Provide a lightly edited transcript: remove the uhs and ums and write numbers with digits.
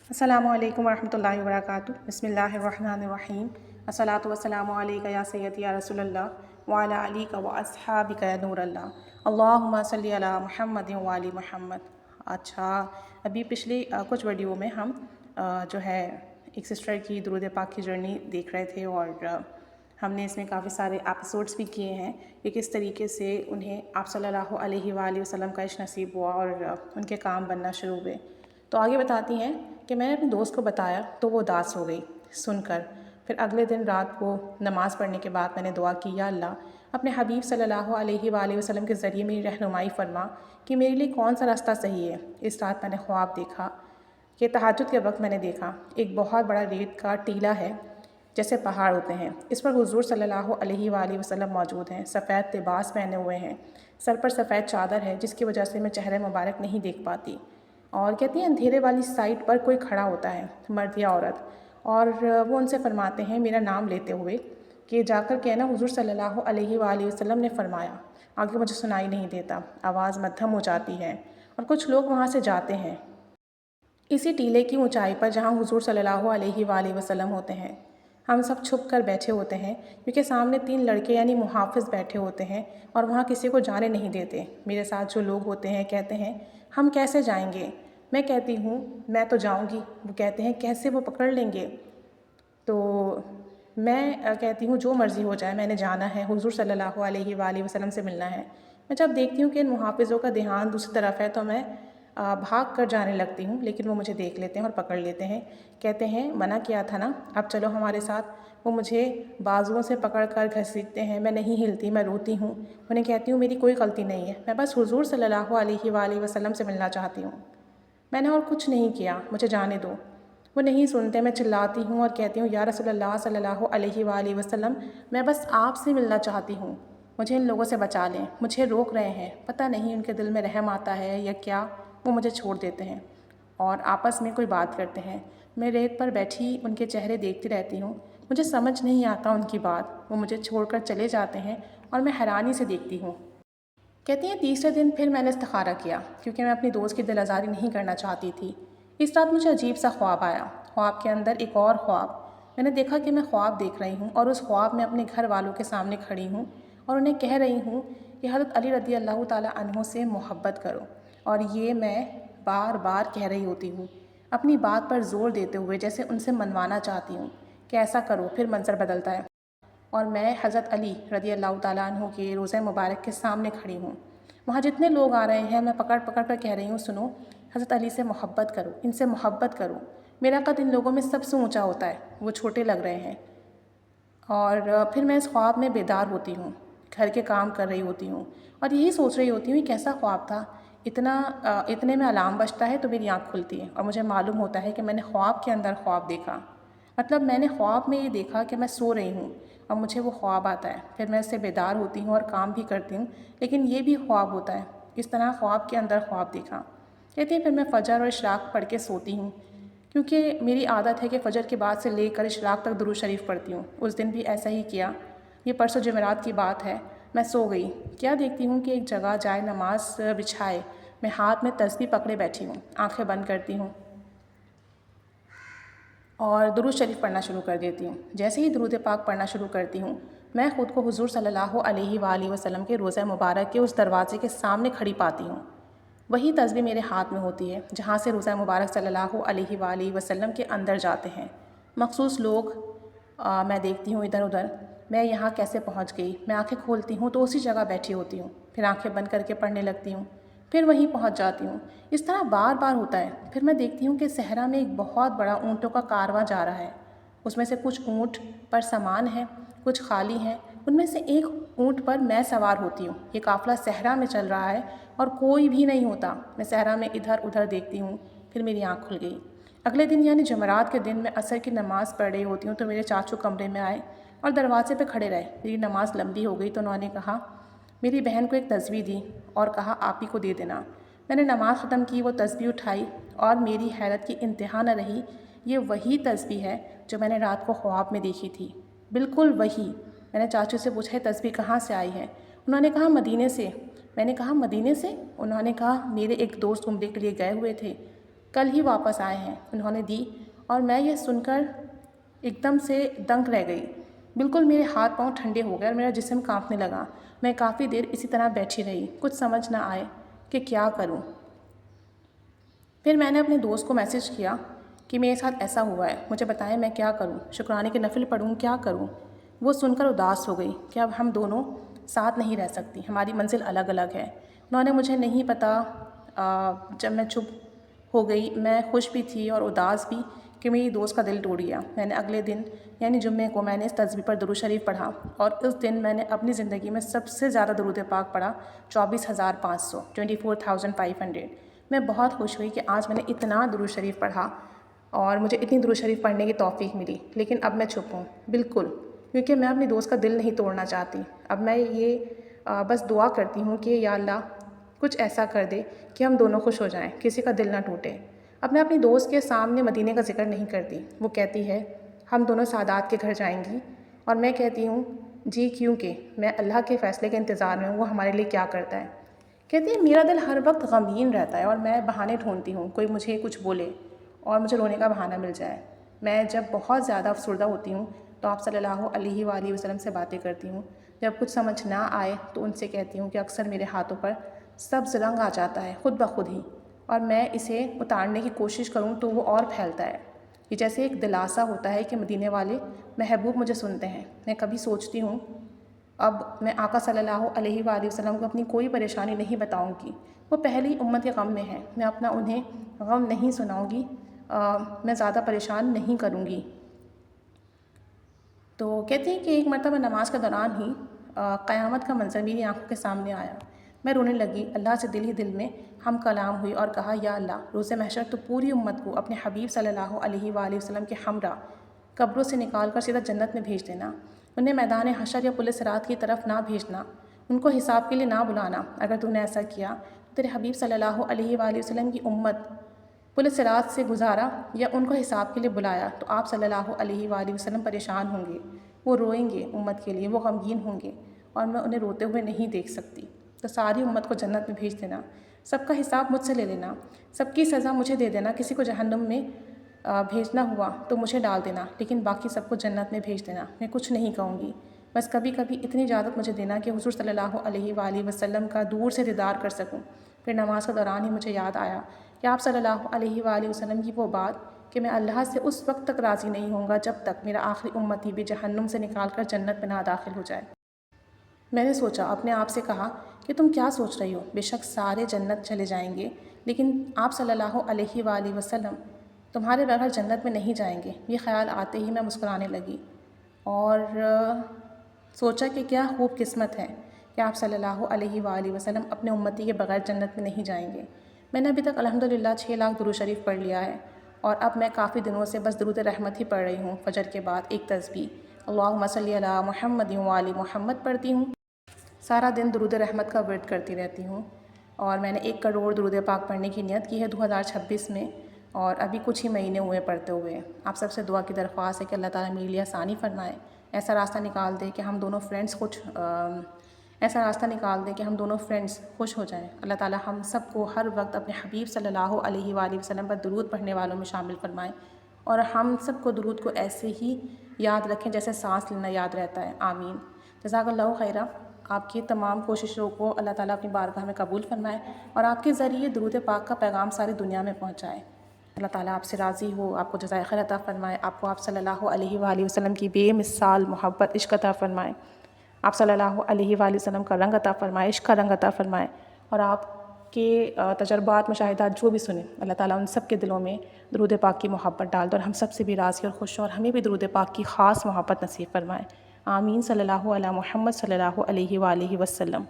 السلام علیکم ورحمۃ اللہ وبرکاتہ۔ بسم اللہ الرحمن الرحیم۔ الصلاۃ والسلام علیک یا سیدی یا رسول اللہ وعلی آلک و اصحابک یا نور اللہ، اللہم صلی علی محمد وعلی محمد۔ اچھا، ابھی پچھلی کچھ ویڈیو میں ہم جو ہے ایک سسٹر کی درود پاک کی جرنی دیکھ رہے تھے، اور ہم نے اس میں کافی سارے ایپیسوڈس بھی کیے ہیں کہ کس طریقے سے انہیں آپ صلی اللہ علیہ وآلہ وسلم کا عشق نصیب ہوا اور ان کے کام بننا شروع ہوئے۔ تو آگے بتاتی ہیں کہ میں نے اپنے دوست کو بتایا تو وہ اداس ہو گئی سن کر۔ پھر اگلے دن رات کو نماز پڑھنے کے بعد میں نے دعا کی، یا اللہ اپنے حبیب صلی اللہ علیہ وآلہ وسلم کے ذریعے میری رہنمائی فرما کہ میرے لیے کون سا راستہ صحیح ہے۔ اس رات میں نے خواب دیکھا کہ تہجد کے وقت میں نے دیکھا ایک بہت بڑا ریت کا ٹیلہ ہے، جیسے پہاڑ ہوتے ہیں، اس پر حضور صلی اللہ علیہ وآلہ وسلم موجود ہیں، سفید لباس پہنے ہوئے ہیں، سر پر سفید چادر ہے جس کی وجہ سے میں چہرہ مبارک نہیں دیکھ پاتی، اور کہتی ہیں اندھیرے والی سائٹ پر کوئی کھڑا ہوتا ہے، مرد یا عورت، اور وہ ان سے فرماتے ہیں میرا نام لیتے ہوئے کہ جا کر کہنا حضور صلی اللہ علیہ وآلہ وسلم نے فرمایا۔ آگے مجھے سنائی نہیں دیتا، آواز مدھم ہو جاتی ہے، اور کچھ لوگ وہاں سے جاتے ہیں اسی ٹیلے کی اونچائی پر جہاں حضور صلی اللہ علیہ وآلہ وسلم ہوتے ہیں۔ ہم سب چھپ کر بیٹھے ہوتے ہیں کیونکہ سامنے 3 لڑکے یعنی محافظ بیٹھے ہوتے ہیں اور وہاں کسی کو جانے نہیں دیتے۔ میرے ساتھ جو لوگ ہوتے ہیں کہتے ہیں ہم کیسے جائیں گے؟ میں کہتی ہوں میں تو جاؤں گی۔ وہ کہتے ہیں کیسے، وہ پکڑ لیں گے؟ تو میں کہتی ہوں جو مرضی ہو جائے، میں نے جانا ہے، حضور صلی اللہ علیہ وآلہ وسلم سے ملنا ہے۔ میں جب دیکھتی ہوں کہ ان محافظوں کا دھیان دوسری طرف ہے تو میں بھاگ کر جانے لگتی ہوں، لیکن وہ مجھے دیکھ لیتے ہیں اور پکڑ لیتے ہیں، کہتے ہیں منع کیا تھا نا، اب چلو ہمارے ساتھ۔ وہ مجھے بازوؤں سے پکڑ کر گھسیٹتے ہیں، میں نہیں ہلتی، میں روتی ہوں، انہیں کہتی ہوں میری کوئی غلطی نہیں ہے، میں بس حضور صلی اللہ علیہ وآلہ وسلم سے ملنا چاہتی ہوں، میں نے اور کچھ نہیں کیا، مجھے جانے دو۔ وہ نہیں سنتے، میں چلاتی ہوں اور کہتی ہوں یا رسول اللہ صلی اللہ علیہ وآلہ وسلم، میں بس آپ سے ملنا چاہتی ہوں، مجھے ان لوگوں سے بچا لیں، مجھے روک رہے ہیں، پتہ نہیں ان کے دل میں رحم آتا ہے یا کیا، وہ مجھے چھوڑ دیتے ہیں اور آپس میں کوئی بات کرتے ہیں۔ میں ریت پر بیٹھی ان کے چہرے دیکھتی رہتی ہوں، مجھے سمجھ نہیں آتا ان کی بات، وہ مجھے چھوڑ کر چلے جاتے ہیں اور میں حیرانی سے دیکھتی ہوں۔ کہتی ہیں تیسرے دن پھر میں نے استخارہ کیا کیونکہ میں اپنی دوست کی دل آزاری نہیں کرنا چاہتی تھی۔ اس رات مجھے عجیب سا خواب آیا، خواب کے اندر ایک اور خواب۔ میں نے دیکھا کہ میں خواب دیکھ رہی ہوں اور اس خواب میں اپنے گھر والوں کے سامنے کھڑی ہوں اور انہیں کہہ رہی ہوں کہ حضرت علی رضی اللہ تعالیٰ عنہ سے محبت کرو، اور یہ میں بار بار کہہ رہی ہوتی ہوں، اپنی بات پر زور دیتے ہوئے، جیسے ان سے منوانا چاہتی ہوں کہ ایسا کرو۔ پھر منظر بدلتا ہے اور میں حضرت علی رضی اللہ تعالیٰ عنہ کے روضہ مبارک کے سامنے کھڑی ہوں، وہاں جتنے لوگ آ رہے ہیں میں پکڑ پکڑ کر کہہ رہی ہوں سنو، حضرت علی سے محبت کرو، ان سے محبت کرو، میرا قد ان لوگوں میں سب سے اونچا ہوتا ہے، وہ چھوٹے لگ رہے ہیں۔ اور پھر میں اس خواب میں بیدار ہوتی ہوں، گھر کے کام کر رہی ہوتی ہوں اور یہی سوچ رہی ہوتی ہوں یہ کیسا خواب تھا، اتنے میں الارم بجتا ہے تو میری آنکھ کھلتی ہے اور مجھے معلوم ہوتا ہے کہ میں نے خواب کے اندر خواب دیکھا، مطلب میں نے خواب میں یہ دیکھا کہ میں سو رہی ہوں اور مجھے وہ خواب آتا ہے، پھر میں اس سے بیدار ہوتی ہوں اور کام بھی کرتی ہوں، لیکن یہ بھی خواب ہوتا ہے، اس طرح خواب کے اندر خواب دیکھا۔ کہتی ہیں پھر میں فجر اور اشراق پڑھ کے سوتی ہوں، کیونکہ میری عادت ہے کہ فجر کے بعد سے لے کر اشراق تک درود شریف پڑھتی ہوں، اس دن بھی ایسا ہی کیا۔ یہ پرسوں جمعرات کی بات ہے، میں سو گئی، کیا دیکھتی ہوں کہ ایک جگہ جائے نماز بچھائے میں ہاتھ میں تسبیح پکڑے بیٹھی ہوں، آنکھیں بند کرتی ہوں اور درود شریف پڑھنا شروع کر دیتی ہوں۔ جیسے ہی درود پاک پڑھنا شروع کرتی ہوں، میں خود کو حضور صلی اللہ علیہ وآلہ وسلم کے روضہ مبارک کے اس دروازے کے سامنے کھڑی پاتی ہوں، وہی تسبیح میرے ہاتھ میں ہوتی ہے جہاں سے روضہ مبارک صلی اللہ علیہ وآلہ وسلم کے اندر جاتے ہیں مخصوص لوگ۔ میں دیکھتی ہوں ادھر ادھر، میں یہاں کیسے پہنچ گئی؟ میں آنکھیں کھولتی ہوں تو اسی جگہ بیٹھی ہوتی ہوں، پھر آنکھیں بند کر کے پڑھنے لگتی ہوں، پھر وہیں پہنچ جاتی ہوں، اس طرح بار بار ہوتا ہے۔ پھر میں دیکھتی ہوں کہ صحرا میں ایک بہت بڑا اونٹوں کا کارواں جا رہا ہے، اس میں سے کچھ اونٹ پر سامان ہے، کچھ خالی ہیں، ان میں سے ایک اونٹ پر میں سوار ہوتی ہوں۔ یہ قافلہ صحرا میں چل رہا ہے اور کوئی بھی نہیں ہوتا، میں صحرا میں ادھر ادھر دیکھتی ہوں، پھر میری آنکھ کھل گئی۔ اگلے دن یعنی جمعرات کے دن میں عصر کی نماز پڑھ رہی ہوتی ہوں تو میرے چاچو کمرے میں آئے اور دروازے پہ کھڑے رہے، میری نماز لمبی ہو گئی تو انہوں نے کہا، میری بہن کو ایک تسبیح دی اور کہا آپ ہی کو دے دینا۔ میں نے نماز ختم کی، وہ تسبیح اٹھائی اور میری حیرت کی انتہا نہ رہی، یہ وہی تسبیح ہے جو میں نے رات کو خواب میں دیکھی تھی، بالکل وہی۔ میں نے چاچو سے پوچھا تسبیح کہاں سے آئی ہے؟ انہوں نے کہا مدینے سے۔ میں نے کہا مدینے سے؟ انہوں نے کہا میرے ایک دوست عمرے کے لیے گئے ہوئے تھے، کل ہی واپس آئے ہیں، انہوں نے دی، اور میں یہ سن کر ایک دم سے دنگ رہ گئی۔ بالکل میرے ہاتھ پاؤں ٹھنڈے ہو گئے اور میرا جسم کانپنے لگا۔ میں کافی دیر اسی طرح بیٹھی رہی، کچھ سمجھ نہ آئے کہ کیا کروں۔ پھر میں نے اپنے دوست کو میسج کیا کہ میرے ساتھ ایسا ہوا ہے، مجھے بتائیں میں کیا کروں، شکرانے کے نفل پڑھوں، کیا کروں؟ وہ سن کر اداس ہو گئی کہ اب ہم دونوں ساتھ نہیں رہ سکتی، ہماری منزل الگ الگ ہے۔ انہوں نے مجھے نہیں پتہ، جب میں چپ ہو گئی، میں خوش بھی تھی اور اداس بھی کہ میری دوست کا دل ٹوٹ گیا۔ میں نے اگلے دن یعنی جمعے کو میں نے اس تصویر پر درود شریف پڑھا، اور اس دن میں نے اپنی زندگی میں سب سے زیادہ درود پاک پڑھا، 24,500، 24,500۔ میں بہت خوش ہوئی کہ آج میں نے اتنا درود شریف پڑھا اور مجھے اتنی درود شریف پڑھنے کی توفیق ملی۔ لیکن اب میں چپ ہوں بالکل، کیونکہ میں اپنی دوست کا دل نہیں توڑنا چاہتی۔ اب میں یہ بس دعا کرتی ہوں کہ یا اللہ کچھ ایسا کر دے کہ ہم دونوں خوش ہو جائیں، کسی کا دل نہ ٹوٹے۔ اب میں اپنی دوست کے سامنے مدینے کا ذکر نہیں کرتی۔ وہ کہتی ہے ہم دونوں سعادات کے گھر جائیں گی، اور میں کہتی ہوں جی، کیونکہ میں اللہ کے فیصلے کے انتظار میں ہوں، وہ ہمارے لیے کیا کرتا ہے۔ کہتی ہے میرا دل ہر وقت غمگین رہتا ہے اور میں بہانے ڈھونڈتی ہوں، کوئی مجھے کچھ بولے اور مجھے رونے کا بہانہ مل جائے۔ میں جب بہت زیادہ افسردہ ہوتی ہوں تو آپ صلی اللہ علیہ وآلہ وسلم سے باتیں کرتی ہوں۔ جب کچھ سمجھ نہ آئے تو ان سے کہتی ہوں کہ اکثر میرے ہاتھوں پر سبز رنگ آ جاتا ہے خود بخود ہی، اور میں اسے اتارنے کی کوشش کروں تو وہ اور پھیلتا ہے۔ یہ جیسے ایک دلاسا ہوتا ہے کہ مدینے والے محبوب مجھے سنتے ہیں۔ میں کبھی سوچتی ہوں اب میں آقا صلی اللہ علیہ وآلہ وسلم کو اپنی کوئی پریشانی نہیں بتاؤں گی، وہ پہلی امت کے غم میں ہے، میں اپنا انہیں غم نہیں سناؤں گی، میں زیادہ پریشان نہیں کروں گی۔ تو کہتی ہیں کہ ایک مرتبہ نماز کے دوران ہی قیامت کا منظر میری آنکھوں کے سامنے آیا۔ میں رونے لگی، اللہ سے دل ہی دل میں ہم کلام ہوئی اور کہا یا اللہ روز محشر تو پوری امت کو اپنے حبیب صلی اللہ علیہ وآلہ وسلم کے ہمراہ قبروں سے نکال کر سیدھا جنت میں بھیج دینا، انہیں میدان حشر یا پل صراط کی طرف نہ بھیجنا، ان کو حساب کے لیے نہ بلانا۔ اگر تو نے ایسا کیا تو تیرے حبیب صلی اللہ علیہ وآلہ وسلم کی امت پل صراط سے گزارا یا ان کو حساب کے لیے بلایا تو آپ صلی اللہ علیہ وآلہ وسلم پریشان ہوں گے، وہ روئیں گے امت کے لیے، وہ غمگین ہوں گے، اور میں انہیں روتے ہوئے نہیں دیکھ سکتی۔ تو ساری امت کو جنت میں بھیج دینا، سب کا حساب مجھ سے لے لینا، سب کی سزا مجھے دے دینا، کسی کو جہنم میں بھیجنا ہوا تو مجھے ڈال دینا، لیکن باقی سب کو جنت میں بھیج دینا۔ میں کچھ نہیں کہوں گی، بس کبھی کبھی اتنی اجازت مجھے دینا کہ حضور صلی اللہ علیہ وآلہ وسلم کا دور سے دیدار کر سکوں۔ پھر نماز کے دوران ہی مجھے یاد آیا کہ آپ صلی اللہ علیہ وآلہ وسلم کی وہ بات کہ میں اللہ سے اس وقت تک راضی نہیں ہوں گا جب تک میرا آخری امتی بھی جہنم سے نکال کر جنت میں نہ داخل ہو جائے۔ میں نے سوچا، اپنے آپ سے کہا کہ تم کیا سوچ رہی ہو، بے شک سارے جنت چلے جائیں گے لیکن آپ صلی اللہ علیہ وآلہ وسلم تمہارے بغیر جنت میں نہیں جائیں گے۔ یہ خیال آتے ہی میں مسکرانے لگی اور سوچا کہ کیا خوب قسمت ہے کہ آپ صلی اللہ علیہ وآلہ وسلم اپنے امتی کے بغیر جنت میں نہیں جائیں گے۔ میں نے ابھی تک الحمدللہ 6 لاکھ درود شریف پڑھ لیا ہے، اور اب میں کافی دنوں سے بس درود رحمت ہی پڑھ رہی ہوں۔ فجر کے بعد ایک تسبیح اللہم صلی علی محمد وآل محمد پڑھتی ہوں، سارا دن درود رحمت کا ورد کرتی رہتی ہوں، اور میں نے 1 کروڑ درود پاک پڑھنے کی نیت کی ہے 2026 میں، اور ابھی کچھ ہی مہینے ہوئے پڑھتے ہوئے۔ آپ سب سے دعا کی درخواست ہے کہ اللہ تعالیٰ میرے لیے آسانی فرمائے، ایسا راستہ نکال دے کہ ہم دونوں فرینڈس خوش ہو جائیں۔ اللہ تعالیٰ ہم سب کو ہر وقت اپنے حبیب صلی اللہ علیہ وآلہ وسلم پر درود پڑھنے والوں میں شامل فرمائے، اور ہم سب کو درود کو ایسے ہی یاد رکھیں جیسے سانس لینا یاد رہتا ہے۔ آمین۔ جزاک اللہ خیرہ۔ آپ کی تمام کوششوں کو اللہ تعالیٰ اپنی بارگاہ میں قبول فرمائے اور آپ کے ذریعے درود پاک کا پیغام ساری دنیا میں پہنچائے۔ اللہ تعالیٰ آپ سے راضی ہو، آپ کو جزائے خیر عطا فرمائے، آپ کو آپ صلی اللہ علیہ وآلہ وسلم کی بے مثال محبت عشق عطا فرمائے، آپ صلی اللہ علیہ وآلہ وسلم کا رنگ عطا فرمائے، عشق کا رنگ عطا فرمائے، اور آپ کے تجربات مشاہدات جو بھی سنیں اللہ تعالیٰ ان سب کے دلوں میں درود پاک کی محبت ڈال دے اور ہم سب سے بھی راضی اور خوش ہو، اور ہمیں بھی درود پاک کی خاص محبت نصیب فرمائے۔ آمین۔ صلی اللہ علی محمد صلی اللہ علیہ وآلہ وسلم۔